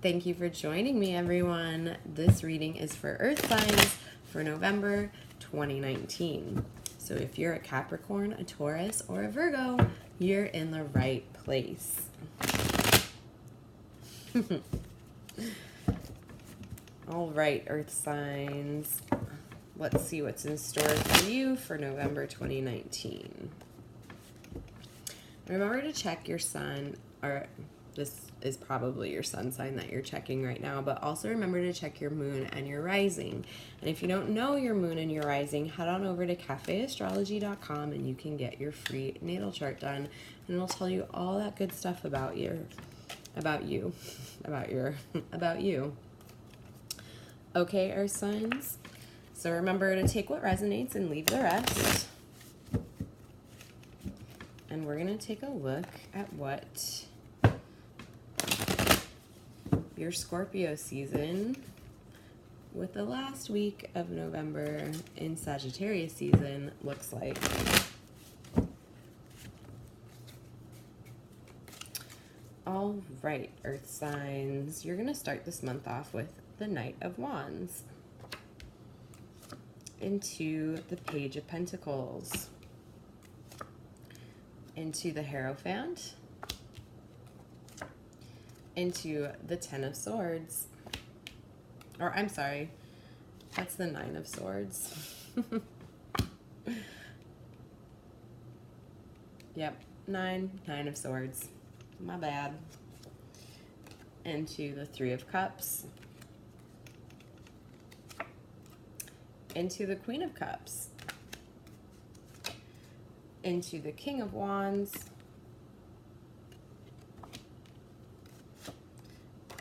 Thank you for joining me, everyone. This reading is for Earth signs for November 2019. So if you're a Capricorn, a Taurus, or a Virgo, you're in the right place. All right, Earth signs. Let's see what's in store for you for November 2019. Remember to check your sun, or this is probably your sun sign that you're checking right now, but also remember to check your moon and your rising. And if you don't know your moon and your rising, head on over to cafeastrology.com and you can get your free natal chart done, and it'll tell you all that good stuff about you. Okay, Earth signs. So remember to take what resonates and leave the rest. And we're going to take a look at what your Scorpio season with the last week of November in Sagittarius season looks like. All right, Earth signs. You're going to start this month off with the Knight of Wands into the Page of Pentacles, into the Hierophant, into the Ten of Swords, or I'm sorry, that's the Nine of Swords. Yep, nine of Swords, my bad. Into the Three of Cups, into the Queen of Cups, into the King of Wands,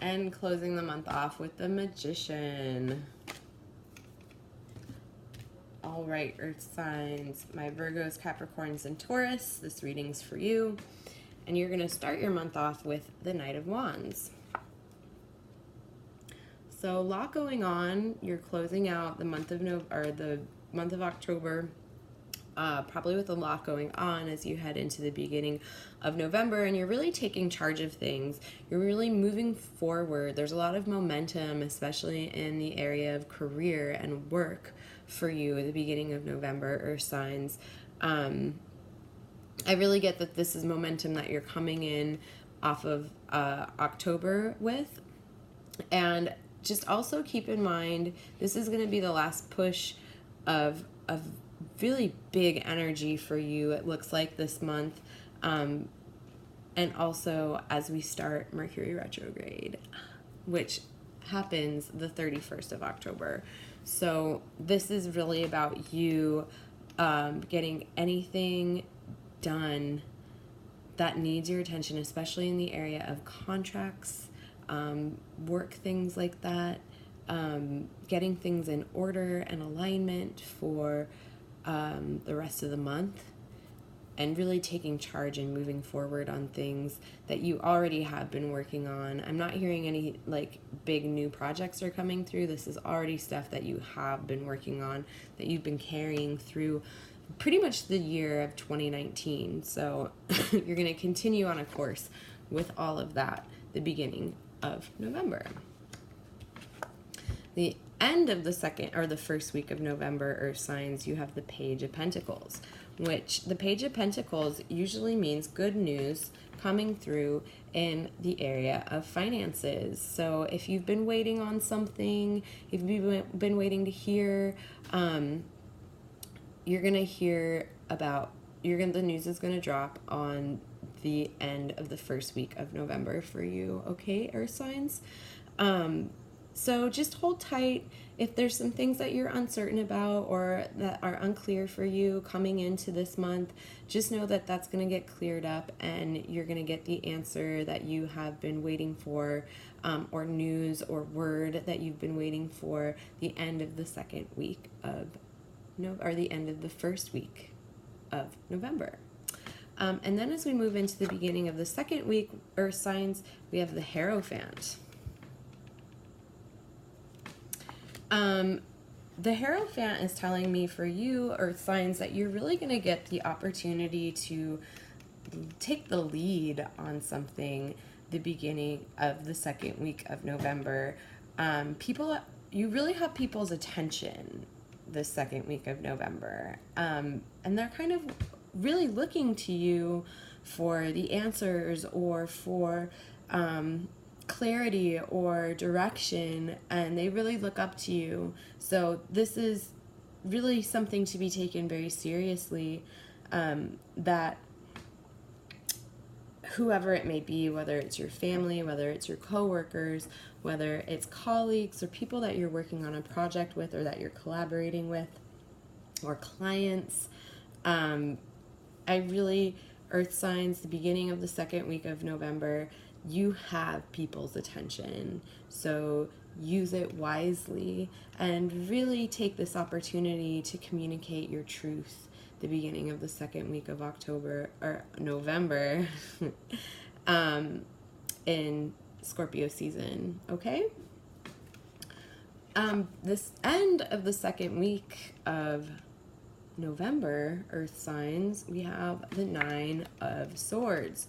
and closing the month off with the Magician. All right, Earth signs, my Virgos, Capricorns, and Taurus, this reading's for you. And you're going to start your month off with the Knight of Wands. So a lot going on. You're closing out the month of October, probably with a lot going on as you head into the beginning of November, and you're really taking charge of things. You're really moving forward. There's a lot of momentum, especially in the area of career and work for you at the beginning of November, Earth signs. I really get that this is momentum that you're coming in off of October with. And just also keep in mind, this is going to be the last push of really big energy for you, it looks like, this month. And also as we start Mercury retrograde, which happens the 31st of October. So this is really about you getting anything done that needs your attention, especially in the area of contracts, work, things like that, getting things in order and alignment for the rest of the month, and really taking charge and moving forward on things that you already have been working on. I'm not hearing any like big new projects are coming through. This is already stuff that you have been working on, that you've been carrying through pretty much the year of 2019. So you're going to continue on a course with all of that the beginning of November. The end of the second or the first week of November, Earth signs, you have the Page of Pentacles, which the Page of Pentacles usually means good news coming through in the area of finances. So if you've been waiting on something, if you've been waiting to hear, you're going to hear about, the news is going to drop on the end of the first week of November for you, okay, Earth signs? So just hold tight. If there's some things that you're uncertain about or that are unclear for you coming into this month, just know that that's going to get cleared up and you're going to get the answer that you have been waiting for, or news or word that you've been waiting for the end of the second week of or the end of the first week of November. And then as we move into the beginning of the second week, Earth signs, we have the Hierophant. The Hierophant is telling me for you, Earth signs, that you're really going to get the opportunity to take the lead on something the beginning of the second week of November. You really have people's attention the second week of November. And they're kind of really looking to you for the answers or for clarity or direction, and they really look up to you. So this is really something to be taken very seriously, that whoever it may be, whether it's your family, whether it's your coworkers, whether it's colleagues or people that you're working on a project with or that you're collaborating with, or clients, Earth signs, the beginning of the second week of November, you have people's attention. So use it wisely and really take this opportunity to communicate your truth the beginning of the second week of November in Scorpio season, okay? This end of the second week of November, Earth signs, we have the Nine of Swords.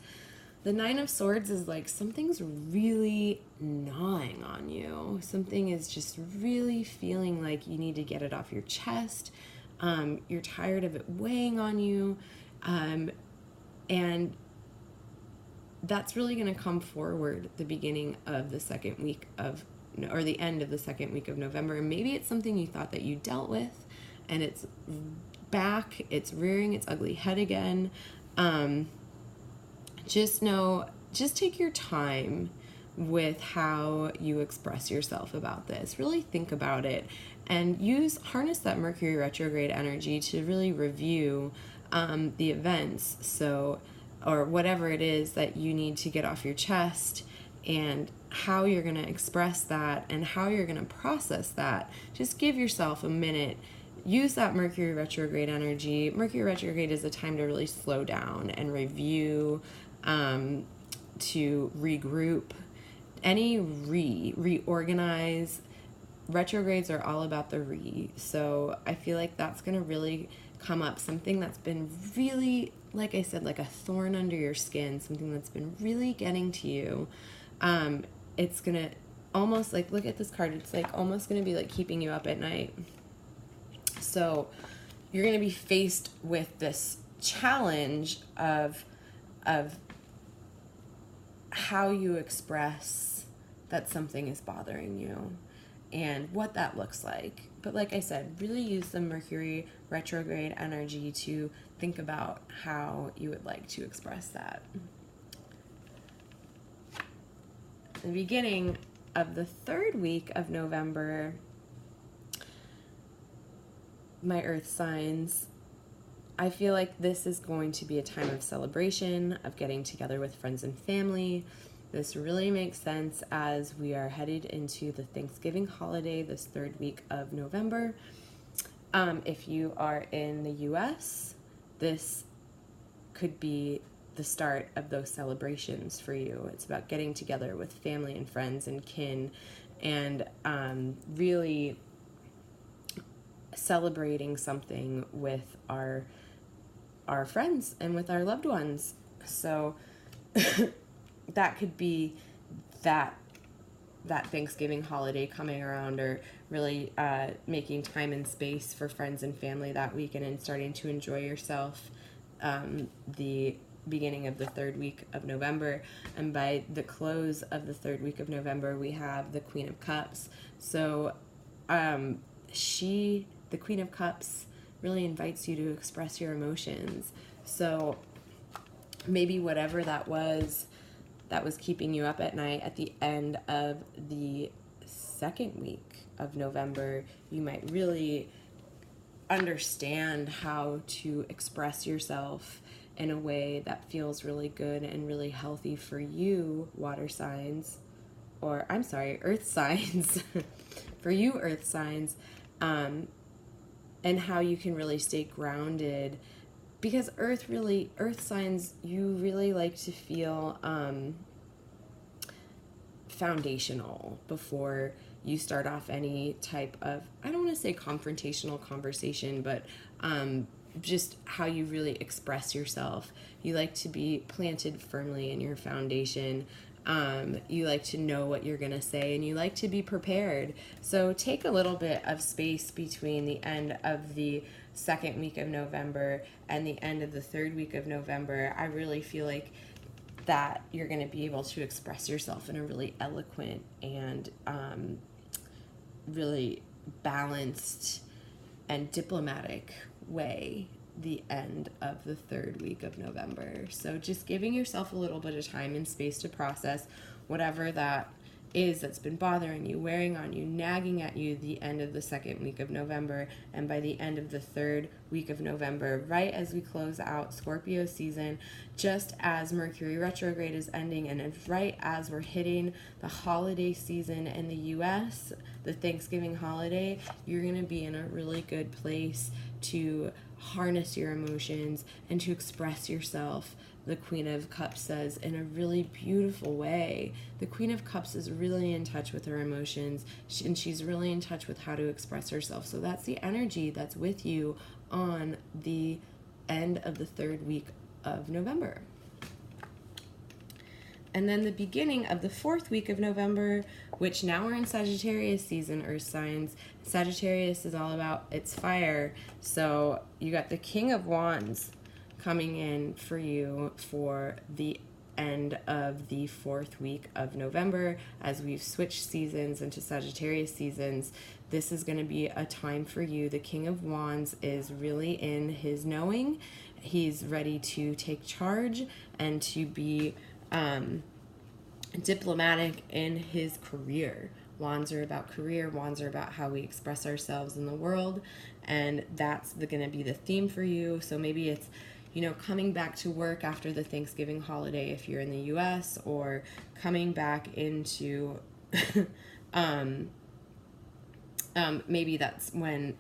The Nine of Swords is like something's really gnawing on you. Something is just really feeling like you need to get it off your chest. You're tired of it weighing on you. And that's really going to come forward the beginning of the second week of, or the end of the second week of November. And maybe it's something you thought that you dealt with and it's back, it's rearing its ugly head again. Just take your time with how you express yourself about this. Really think about it and harness that Mercury retrograde energy to really review the events, or whatever it is that you need to get off your chest, and how you're going to express that and how you're going to process that. Just give yourself a minute. Use that Mercury retrograde energy. Mercury retrograde is a time to really slow down and review, to regroup, reorganize. Retrogrades are all about the so I feel like that's going to really come up, something that's been really, like I said, like a thorn under your skin, something that's been really getting to you. It's going to almost, like, look at this card, it's like almost going to be like keeping you up at night. So you're going to be faced with this challenge of how you express that something is bothering you and what that looks like. But like I said, really use the Mercury retrograde energy to think about how you would like to express that. The beginning of the third week of November, my Earth signs, I feel like this is going to be a time of celebration, of getting together with friends and family. This really makes sense as we are headed into the Thanksgiving holiday this third week of November. If you are in the US, this could be the start of those celebrations for you. It's about getting together with family and friends and kin, and really celebrating something with our friends and with our loved ones. So that could be that Thanksgiving holiday coming around, or really making time and space for friends and family that weekend and starting to enjoy yourself the beginning of the third week of November. And by the close of the third week of November, we have the Queen of Cups. So the Queen of Cups really invites you to express your emotions. So maybe whatever that was keeping you up at night at the end of the second week of November, you might really understand how to express yourself in a way that feels really good and really healthy for you, Earth signs. For you, Earth signs, and how you can really stay grounded, because Earth signs, you really like to feel foundational before you start off any type of, I don't want to say confrontational conversation, but just how you really express yourself. You like to be planted firmly in your foundation, You like to know what you're going to say, and you like to be prepared. So take a little bit of space between the end of the second week of November and the end of the third week of November. I really feel like that you're going to be able to express yourself in a really eloquent and really balanced and diplomatic way the end of the third week of November. So just giving yourself a little bit of time and space to process whatever that is that's been bothering you, wearing on you, nagging at you the end of the second week of November, and by the end of the third week of November, right as we close out Scorpio season, just as Mercury retrograde is ending, and right as we're hitting the holiday season in the US, the Thanksgiving holiday, you're going to be in a really good place to harness your emotions and to express yourself. The Queen of Cups says in a really beautiful way. The Queen of Cups is really in touch with her emotions, and she's really in touch with how to express herself. So that's the energy that's with you on the end of the third week of November. And then the beginning of the fourth week of November, which now we're in Sagittarius season, Earth signs. Sagittarius is all about its fire. So you got the King of Wands coming in for you for the end of the fourth week of November. As we've switched seasons into Sagittarius seasons, this is going to be a time for you. The King of Wands is really in his knowing. He's ready to take charge and to be diplomatic in his career. Wands are about career. Wands are about how we express ourselves in the world, and that's going to be the theme for you. So maybe it's, you know, coming back to work after the Thanksgiving holiday if you're in the US, or coming back into maybe that's when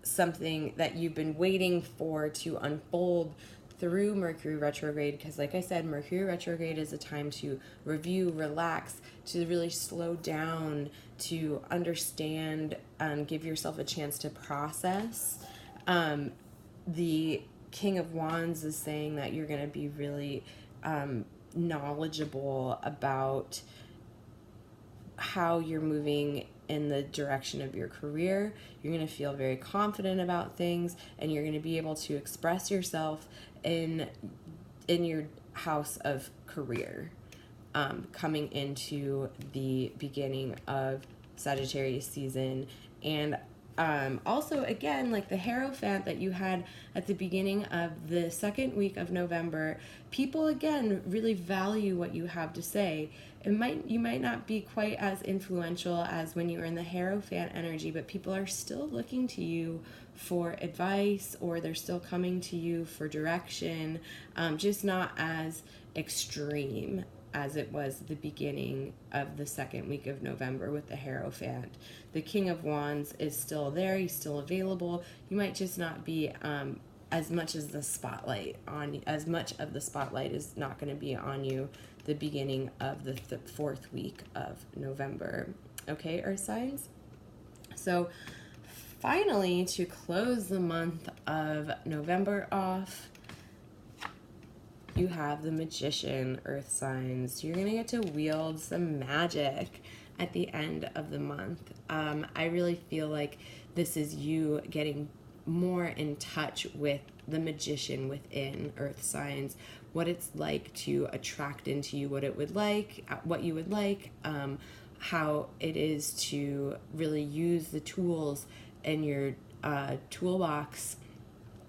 something that you've been waiting for to unfold through Mercury retrograde, because like I said, Mercury retrograde is a time to review, relax, to really slow down, to understand, give yourself a chance to process. The King of Wands is saying that you're going to be really knowledgeable about how you're moving in the direction of your career. You're going to feel very confident about things, and you're going to be able to express yourself in your house of career, coming into the beginning of Sagittarius season. And also, again, like the Hierophant that you had at the beginning of the second week of November, people, again, really value what you have to say. You might not be quite as influential as when you were in the Hierophant energy, but people are still looking to you for advice, or they're still coming to you for direction, just not as extreme as it was at the beginning of the second week of November with the Hierophant. The King of Wands is still there. He's still available. You might just not be as much of the spotlight is not going to be on you the beginning of the fourth week of November. Okay, Earth signs? So finally, to close the month of November off, you have the Magician, Earth signs. You're going to get to wield some magic at the end of the month. I really feel like this is you getting more in touch with the magician within, Earth signs, what it's like to attract into you what you would like, how it is to really use the tools in your toolbox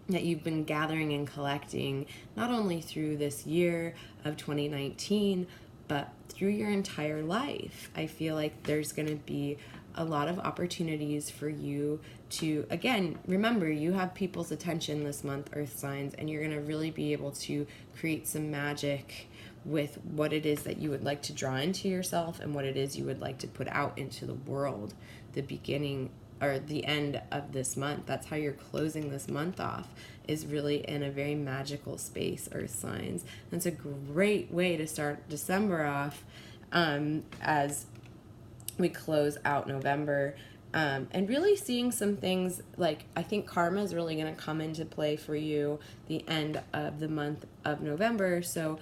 that you've been gathering and collecting, not only through this year of 2019, but through your entire life. I feel like there's going to be a lot of opportunities for you to, again, remember, you have people's attention this month, Earth signs, and you're going to really be able to create some magic with what it is that you would like to draw into yourself and what it is you would like to put out into the world. The beginning or the end of this month, that's how you're closing this month off, is really in a very magical space, Earth signs. That's a great way to start December off, as we close out November, and really seeing some things like, I think karma is really going to come into play for you the end of the month of November. So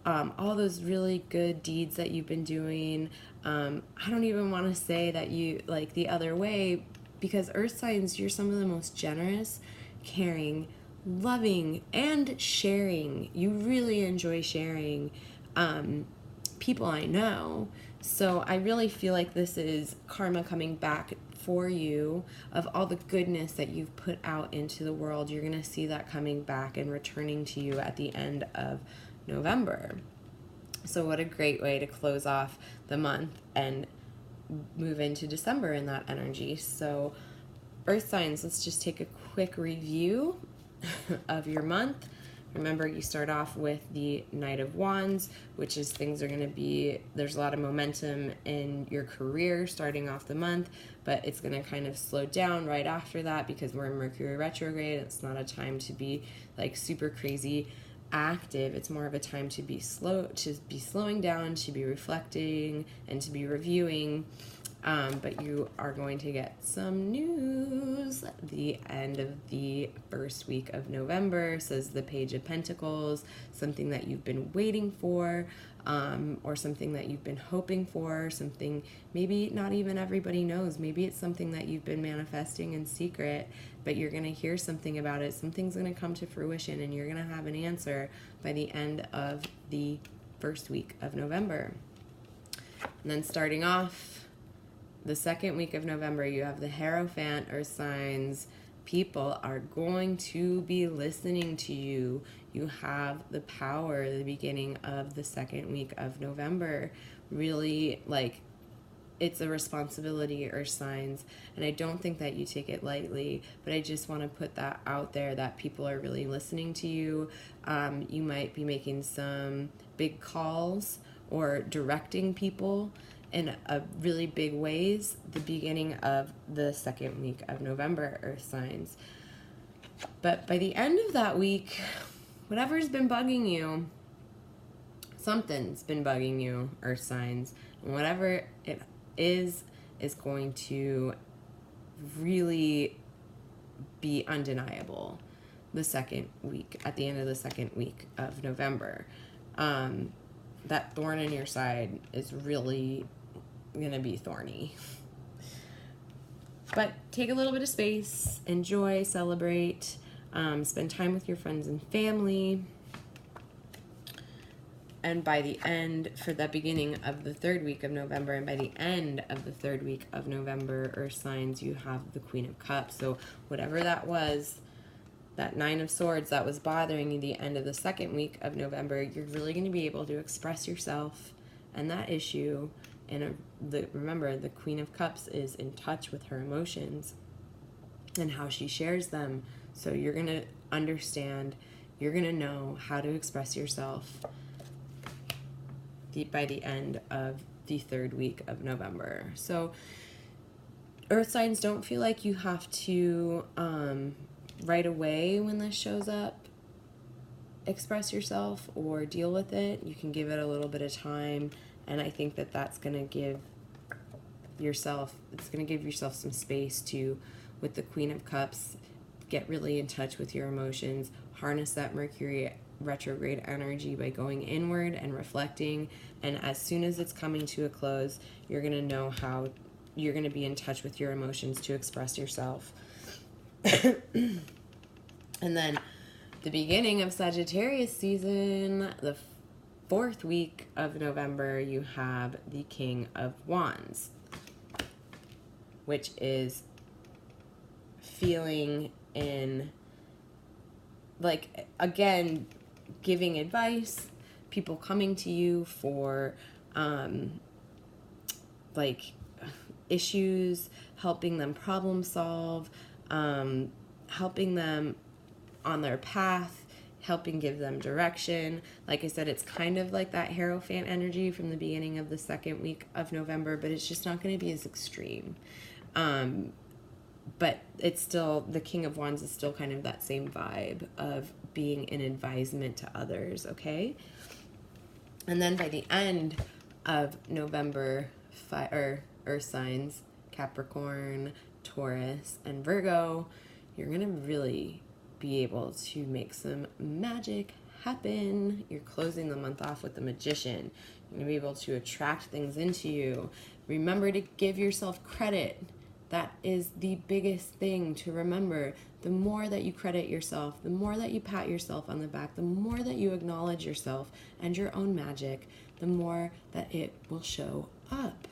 all those really good deeds that you've been doing. I don't even want to say that you like the other way, because earth signs, you're some of the most generous, caring, loving, and sharing. You really enjoy sharing people I know. So I really feel like this is karma coming back for you of all the goodness that you've put out into the world. You're going to see that coming back and returning to you at the end of November. So what a great way to close off the month and move into December in that energy. So earth signs, let's just take a quick review of your month. Remember, you start off with the Knight of Wands, which is things are going to be, there's a lot of momentum in your career starting off the month, but it's going to kind of slow down right after that because we're in Mercury retrograde. It's not a time to be like super crazy active. It's more of a time to be slowing down, to be reflecting, and to be reviewing. But you are going to get some news at the end of the first week of November, says the Page of Pentacles, something that you've been waiting for, or something that you've been hoping for, something maybe not even everybody knows. Maybe it's something that you've been manifesting in secret, but you're going to hear something about it. Something's going to come to fruition, and you're going to have an answer by the end of the first week of November. And then starting off the second week of November, you have the Hierophant, earth signs. People are going to be listening to you. You have the power at the beginning of the second week of November. Really, like, it's a responsibility, earth signs, and I don't think that you take it lightly, but I just want to put that out there that people are really listening to you. You might be making some big calls or directing people in a really big ways the beginning of the second week of November, earth signs. But by the end of that week, whatever's been bugging you, something's been bugging you, earth signs, and whatever it is going to really be undeniable the second week, at the end of the second week of November. That thorn in your side is really gonna be thorny. But take a little bit of space, enjoy, celebrate, spend time with your friends and family. And by the end, for the beginning of the third week of November, and by the end of the third week of November, earth signs, you have the Queen of Cups. So whatever that was, that Nine of Swords that was bothering you the end of the second week of November, you're really going to be able to express yourself and that issue. And remember, the Queen of Cups is in touch with her emotions and how she shares them. So you're going to understand, you're going to know how to express yourself by the end of the third week of November. So earth signs, don't feel like you have to right away when this shows up express yourself or deal with it. You can give it a little bit of time, and I think that that's going to give yourself some space to, with the Queen of Cups, get really in touch with your emotions, harness that Mercury retrograde energy by going inward and reflecting. And as soon as it's coming to a close, you're going to know how you're going to be in touch with your emotions to express yourself. And then the beginning of Sagittarius season, the fourth week of November, you have the King of Wands, which is feeling in, like, again, giving advice, people coming to you for like issues, helping them problem solve, helping them on their path, helping give them direction. Like I said, it's kind of like that Hierophant energy from the beginning of the second week of November, but it's just not going to be as extreme. But it's still, the King of Wands is still kind of that same vibe of being an advisement to others, okay? And then by the end of November, earth signs, Capricorn, Taurus, and Virgo, you're going to really be able to make some magic happen. You're closing the month off with the Magician. You're going to be able to attract things into you. Remember to give yourself credit. That is the biggest thing to remember. The more that you credit yourself, the more that you pat yourself on the back, the more that you acknowledge yourself and your own magic, the more that it will show up.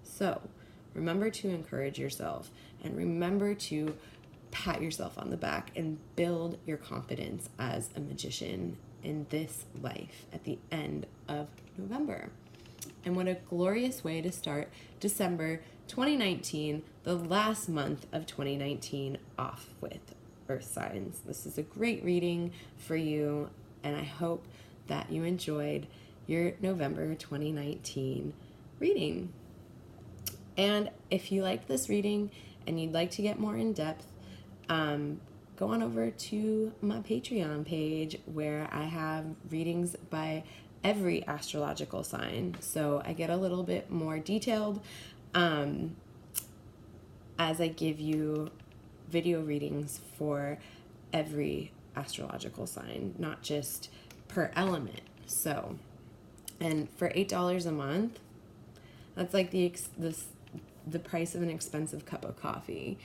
So remember to encourage yourself and remember to pat yourself on the back and build your confidence as a magician in this life at the end of November. And what a glorious way to start December 2019, the last month of 2019, off with Earth signs. This is a great reading for you, and I hope that you enjoyed your November 2019 reading. And if you liked this reading and you'd like to get more in depth, go on over to my Patreon page where I have readings by every astrological sign. So I get a little bit more detailed as I give you video readings for every astrological sign, not just per element. So, and for $8 a month, that's like the price of an expensive cup of coffee.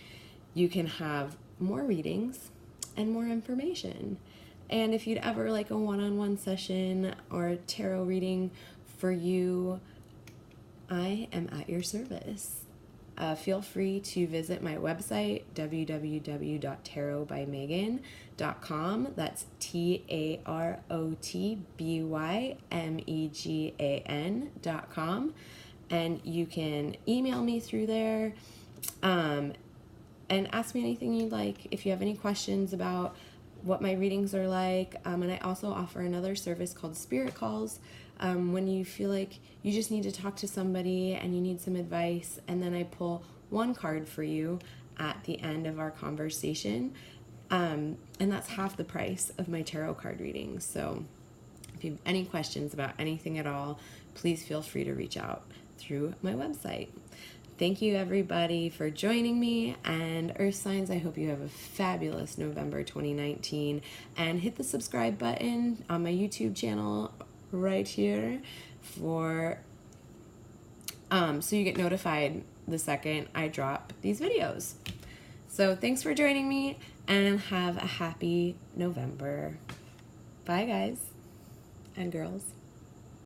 You can have more readings and more information. And if you'd ever like a one-on-one session or a tarot reading for you, I am at your service. Feel free to visit my website, www.tarotbymegan.com. That's tarotbymegan.com. And you can email me through there and ask me anything you'd like. If you have any questions about what my readings are like, and I also offer another service called Spirit Calls, when you feel like you just need to talk to somebody and you need some advice, and then I pull one card for you at the end of our conversation, and that's half the price of my tarot card readings. So if you have any questions about anything at all, please feel free to reach out through my website. Thank you, everybody, for joining me. And Earth Signs, I hope you have a fabulous November 2019. And hit the subscribe button on my YouTube channel right here for so you get notified the second I drop these videos. So thanks for joining me, and have a happy November. Bye, guys and girls.